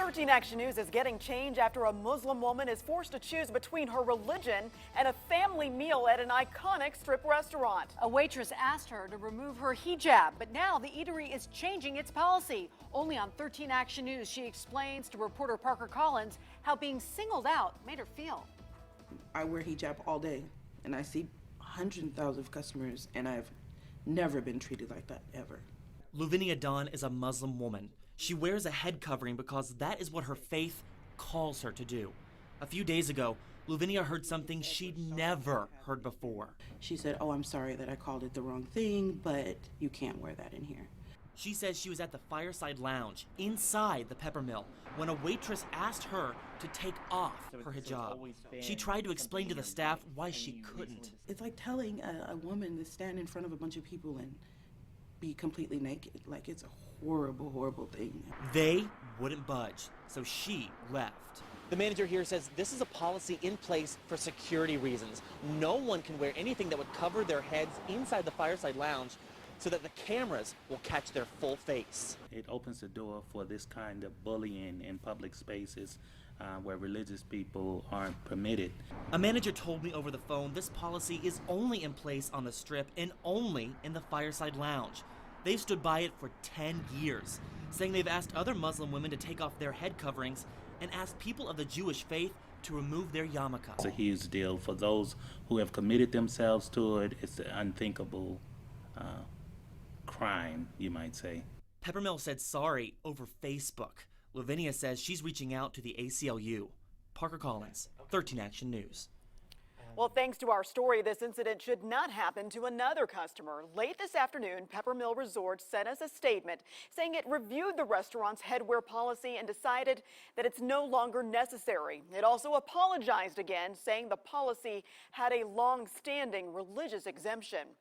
13 Action News is getting change after a Muslim woman is forced to choose between her religion and a family meal at an iconic strip restaurant. A waitress asked her to remove her hijab, but now the eatery is changing its policy. Only on 13 Action News, she explains to reporter Parker Collins how being singled out made her feel. I wear hijab all day, and I see hundreds of thousands of customers, and I've never been treated like that, ever. Louvenia Daan is a Muslim woman. She wears a head covering because that is what her faith calls her to do. A few days ago, Louvenia heard something she'd never heard before. She said, "Oh, I'm sorry that I called it the wrong thing, but you can't wear that in here." She says she was at the Fireside Lounge inside the Peppermill when a waitress asked her to take off her hijab. She tried to explain to the staff why she couldn't. It's like telling a woman to stand in front of a bunch of people and be completely naked. Like, it's a horrible, horrible thing. They wouldn't budge, so she left. The manager here says this is a policy in place for security reasons. No one can wear anything that would cover their heads inside the Fireside Lounge so that the cameras will catch their full face. It opens the door for this kind of bullying in public spaces where religious people aren't permitted. A manager told me over the phone this policy is only in place on the Strip and only in the Fireside Lounge. They've stood by it for 10 years, saying they've asked other Muslim women to take off their head coverings and asked people of the Jewish faith to remove their yarmulke. It's a huge deal for those who have committed themselves to it. It's an unthinkable crime, you might say. Peppermill said sorry over Facebook. Louvenia says she's reaching out to the ACLU. Parker Collins, 13 Action News. Well, thanks to our story, this incident should not happen to another customer. Late this afternoon, Peppermill Resort sent us a statement saying it reviewed the restaurant's headwear policy and decided that it's no longer necessary. It also apologized again, saying the policy had a long-standing religious exemption.